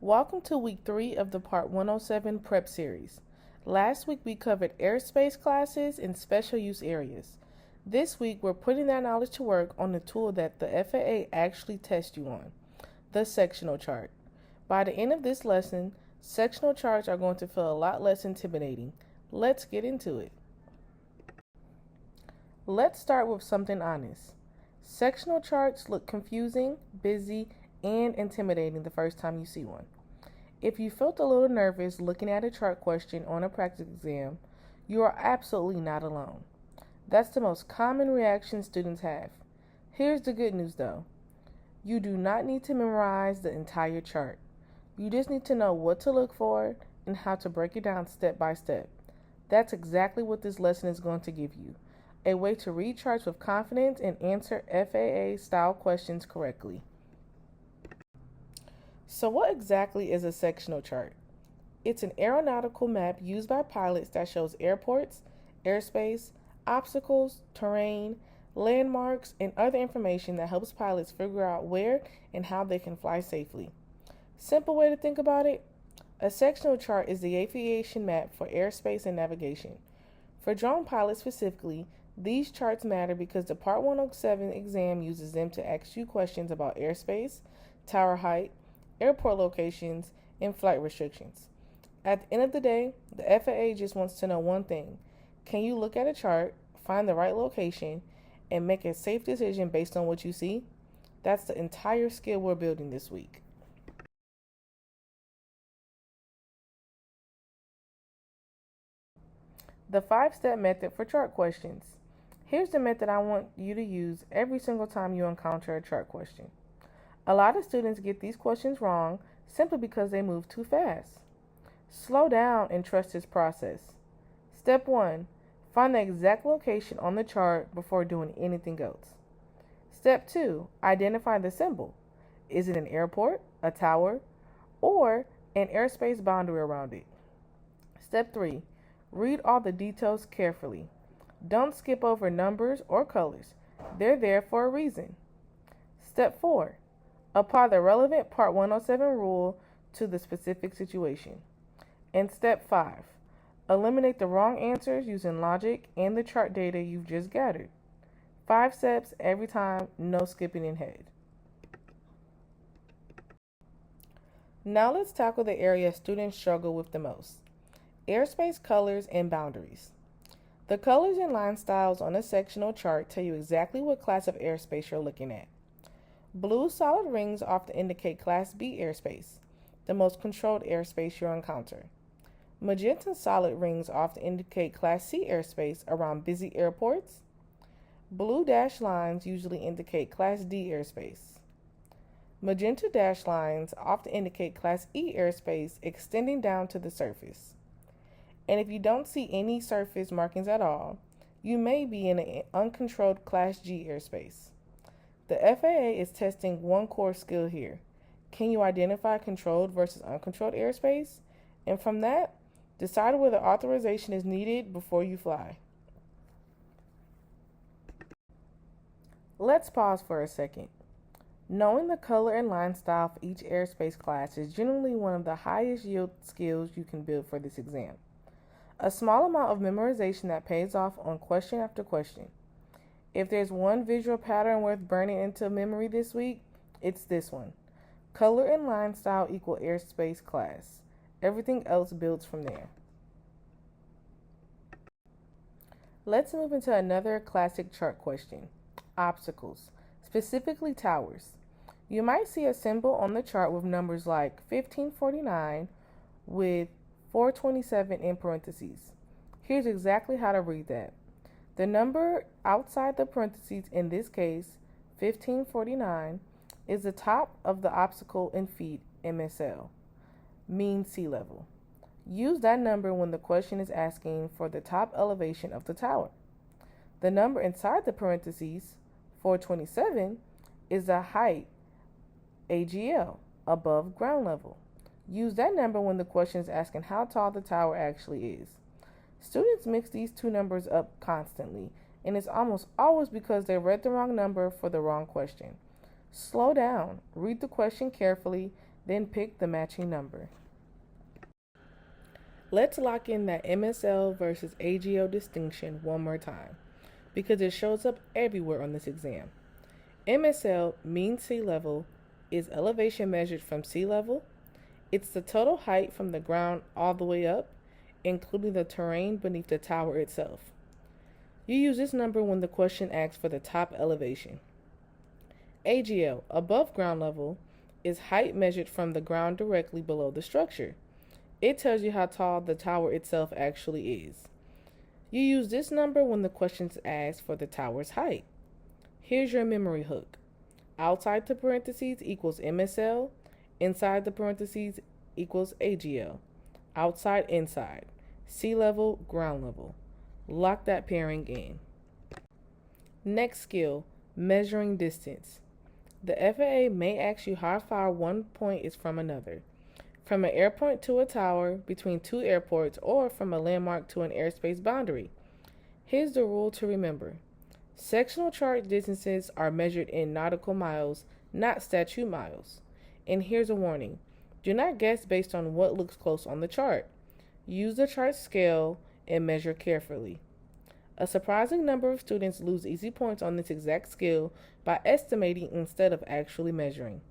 Welcome to week 3 of the Part 107 Prep Series. Last week we covered airspace classes and special use areas. This week we're putting that knowledge to work on the tool that the FAA actually tests you on, the sectional chart. By the end of this lesson, sectional charts are going to feel a lot less intimidating. Let's get into it. Let's start with something honest. Sectional charts look confusing, busy, and intimidating the first time you see one. If you felt a little nervous looking at a chart question on a practice exam, you are absolutely not alone. That's the most common reaction students have. Here's the good news though. You do not need to memorize the entire chart. You just need to know what to look for and how to break it down step by step. That's exactly what this lesson is going to give you. A way to read charts with confidence and answer FAA style questions correctly. So what exactly is a sectional chart? It's an aeronautical map used by pilots that shows airports, airspace, obstacles, terrain, landmarks, and other information that helps pilots figure out where and how they can fly safely. Simple way to think about it, a sectional chart is the aviation map for airspace and navigation. For drone pilots specifically, these charts matter because the Part 107 exam uses them to ask you questions about airspace, tower height, airport locations, and flight restrictions. At the end of the day, the FAA just wants to know one thing. Can you look at a chart, find the right location, and make a safe decision based on what you see? That's the entire skill we're building this week. The 5-step method for chart questions. Here's the method I want you to use every single time you encounter a chart question. A lot of students get these questions wrong simply because they move too fast. Slow down and trust this process. Step 1. Find the exact location on the chart before doing anything else. Step 2. Identify the symbol. Is it an airport, a tower, or an airspace boundary around it? Step 3. Read all the details carefully. Don't skip over numbers or colors. They're there for a reason. Step 4. Apply the relevant Part 107 rule to the specific situation. And step 5. Eliminate the wrong answers using logic and the chart data you've just gathered. 5 steps every time, no skipping ahead. Now let's tackle the area students struggle with the most. Airspace colors and boundaries. The colors and line styles on a sectional chart tell you exactly what class of airspace you're looking at. Blue solid rings often indicate Class B airspace, the most controlled airspace you'll encounter. Magenta solid rings often indicate Class C airspace around busy airports. Blue dashed lines usually indicate Class D airspace. Magenta dashed lines often indicate Class E airspace extending down to the surface. And if you don't see any surface markings at all, you may be in an uncontrolled Class G airspace. The FAA is testing one core skill here. Can you identify controlled versus uncontrolled airspace? And from that, decide whether authorization is needed before you fly. Let's pause for a second. Knowing the color and line style for each airspace class is generally one of the highest yield skills you can build for this exam. A small amount of memorization that pays off on question after question. If there's one visual pattern worth burning into memory this week, it's this one. Color and line style equal airspace class. Everything else builds from there. Let's move into another classic chart question. Obstacles, specifically towers. You might see a symbol on the chart with numbers like 1549 with 427 in parentheses. Here's exactly how to read that. The number outside the parentheses, in this case, 1549, is the top of the obstacle in feet MSL, mean sea level. Use that number when the question is asking for the top elevation of the tower. The number inside the parentheses, 427, is the height, AGL, above ground level. Use that number when the question is asking how tall the tower actually is. Students mix these two numbers up constantly, and it's almost always because they read the wrong number for the wrong question. Slow down, read the question carefully, then pick the matching number. Let's lock in that MSL versus AGO distinction one more time, because it shows up everywhere on this exam. MSL, mean sea level, is elevation measured from sea level. It's the total height from the ground all the way up, including the terrain beneath the tower itself. You use this number when the question asks for the top elevation. AGL, above ground level, is height measured from the ground directly below the structure. It tells you how tall the tower itself actually is. You use this number when the questions ask for the tower's height. Here's your memory hook. Outside the parentheses equals MSL, inside the parentheses equals AGL. Outside, inside. Sea level, ground level. Lock that pairing in. Next skill, measuring distance. The FAA may ask you how far one point is from another. From an airport to a tower, between two airports, or from a landmark to an airspace boundary. Here's the rule to remember. Sectional chart distances are measured in nautical miles, not statute miles. And here's a warning. Do not guess based on what looks close on the chart. Use the chart scale and measure carefully. A surprising number of students lose easy points on this exact skill by estimating instead of actually measuring.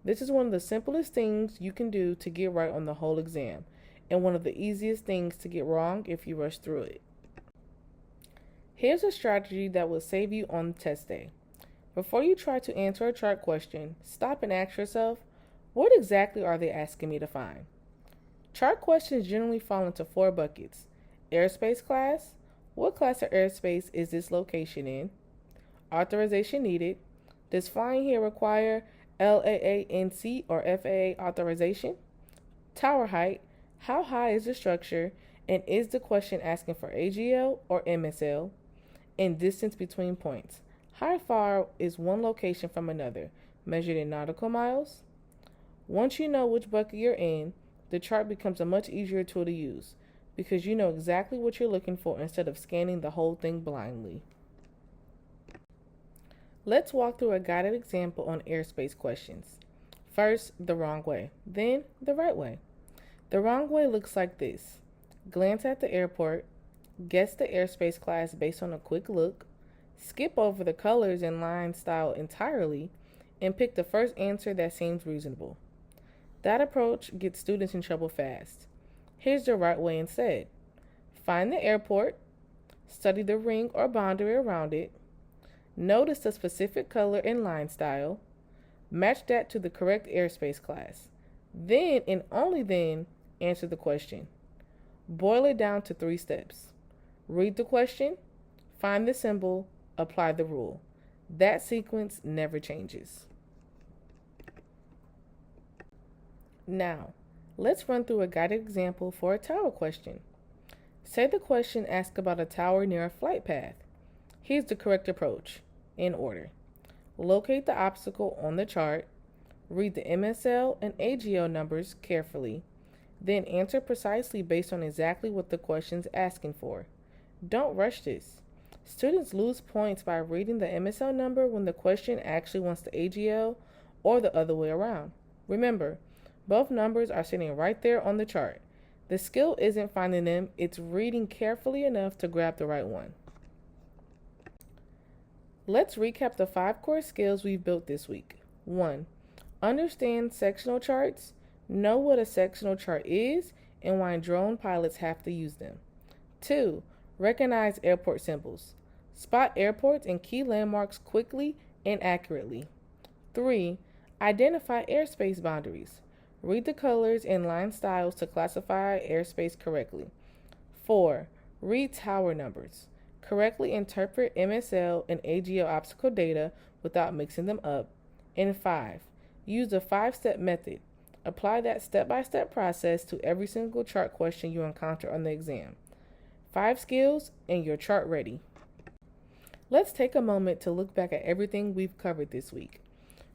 This is one of the simplest things you can do to get right on the whole exam, and one of the easiest things to get wrong if you rush through it. Here's a strategy that will save you on test day. Before you try to answer a chart question, stop and ask yourself, what exactly are they asking me to find? Chart questions generally fall into 4 buckets. Airspace class, what class of airspace is this location in? Authorization needed, does flying here require LAANC or FAA authorization? Tower height, how high is the structure, and is the question asking for AGL or MSL? And distance between points, how far is one location from another, measured in nautical miles? Once you know which bucket you're in, the chart becomes a much easier tool to use, because you know exactly what you're looking for instead of scanning the whole thing blindly. Let's walk through a guided example on airspace questions. First, the wrong way, then the right way. The wrong way looks like this. Glance at the airport, guess the airspace class based on a quick look, skip over the colors and line style entirely, and pick the first answer that seems reasonable. That approach gets students in trouble fast. Here's the right way instead. Find the airport, study the ring or boundary around it, notice the specific color and line style, match that to the correct airspace class. Then, and only then, answer the question. Boil it down to 3 steps. Read the question, find the symbol, apply the rule. That sequence never changes. Now, let's run through a guided example for a tower question. Say the question asks about a tower near a flight path. Here's the correct approach, in order. Locate the obstacle on the chart, read the MSL and AGO numbers carefully, then answer precisely based on exactly what the question's asking for. Don't rush this. Students lose points by reading the MSL number when the question actually wants the AGL, or the other way around. Remember, both numbers are sitting right there on the chart. The skill isn't finding them, it's reading carefully enough to grab the right one. Let's recap the 5 core skills we've built this week. 1. Understand sectional charts. Know what a sectional chart is and why drone pilots have to use them. 2. Recognize airport symbols. Spot airports and key landmarks quickly and accurately. 3. Identify airspace boundaries. Read the colors and line styles to classify airspace correctly. 4. Read tower numbers. Correctly interpret MSL and AGL obstacle data without mixing them up. And 5. Use the 5-step method. Apply that step-by-step process to every single chart question you encounter on the exam. 5 skills and you're chart ready. Let's take a moment to look back at everything we've covered this week.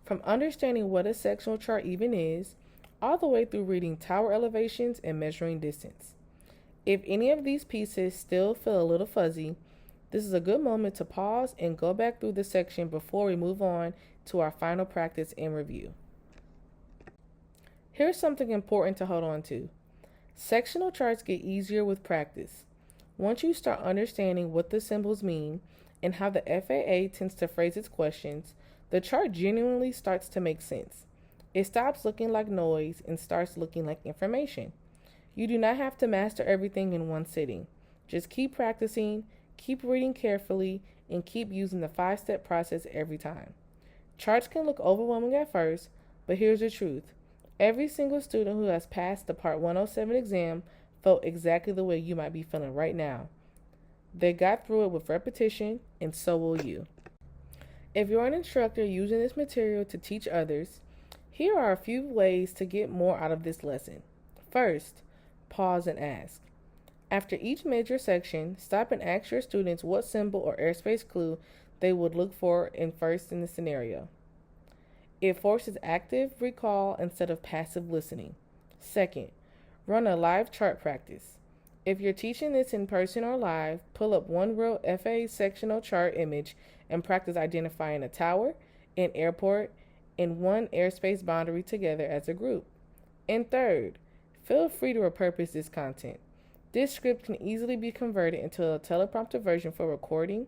From understanding what a sectional chart even is, all the way through reading tower elevations and measuring distance. If any of these pieces still feel a little fuzzy, this is a good moment to pause and go back through the section before we move on to our final practice and review. Here's something important to hold on to. Sectional charts get easier with practice. Once you start understanding what the symbols mean and how the FAA tends to phrase its questions, the chart genuinely starts to make sense. It stops looking like noise and starts looking like information. You do not have to master everything in one sitting. Just keep practicing, keep reading carefully, and keep using the 5-step process every time. Charts can look overwhelming at first, but here's the truth. Every single student who has passed the Part 107 exam felt exactly the way you might be feeling right now. They got through it with repetition, and so will you. If you're an instructor using this material to teach others, here are a few ways to get more out of this lesson. First, pause and ask. After each major section, stop and ask your students what symbol or airspace clue they would look for first in the scenario. It forces active recall instead of passive listening. Second, run a live chart practice. If you're teaching this in person or live, pull up one real FAA sectional chart image and practice identifying a tower, an airport, and one airspace boundary together as a group. And third, feel free to repurpose this content. This script can easily be converted into a teleprompter version for recording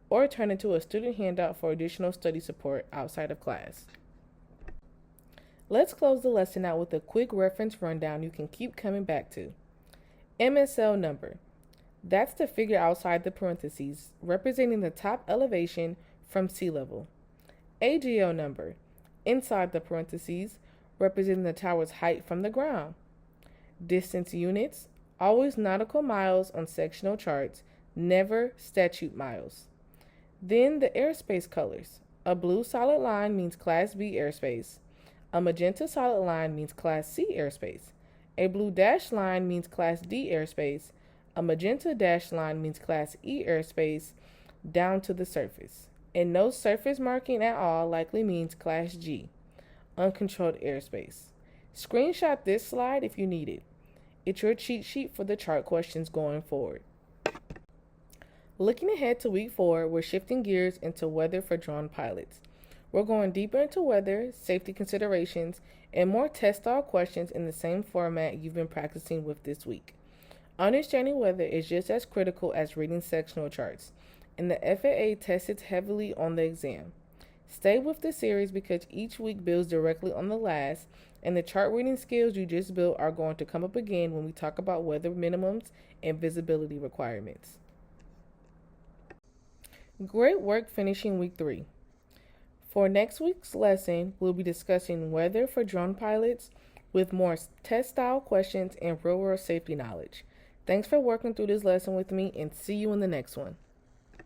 or turn into a student handout for additional study support outside of class. Let's close the lesson out with a quick reference rundown you can keep coming back to. MSL number. That's the figure outside the parentheses, representing the top elevation from sea level. AGL number. Inside the parentheses, representing the tower's height from the ground. Distance units. Always nautical miles on sectional charts, never statute miles. Then the airspace colors. A blue solid line means Class B airspace. A magenta solid line means Class C airspace. A blue dashed line means Class D airspace. A magenta dashed line means Class E airspace down to the surface. And no surface marking at all likely means Class G, uncontrolled airspace. Screenshot this slide if you need it. It's your cheat sheet for the chart questions going forward. Looking ahead to week 4, we're shifting gears into weather for drone pilots. We're going deeper into weather, safety considerations, and more test-style questions in the same format you've been practicing with this week. Understanding weather is just as critical as reading sectional charts, and the FAA tests it heavily on the exam. Stay with the series because each week builds directly on the last, and the chart reading skills you just built are going to come up again when we talk about weather minimums and visibility requirements. Great work finishing week 3. For next week's lesson, we'll be discussing weather for drone pilots with more test-style questions and real-world safety knowledge. Thanks for working through this lesson with me, and see you in the next one.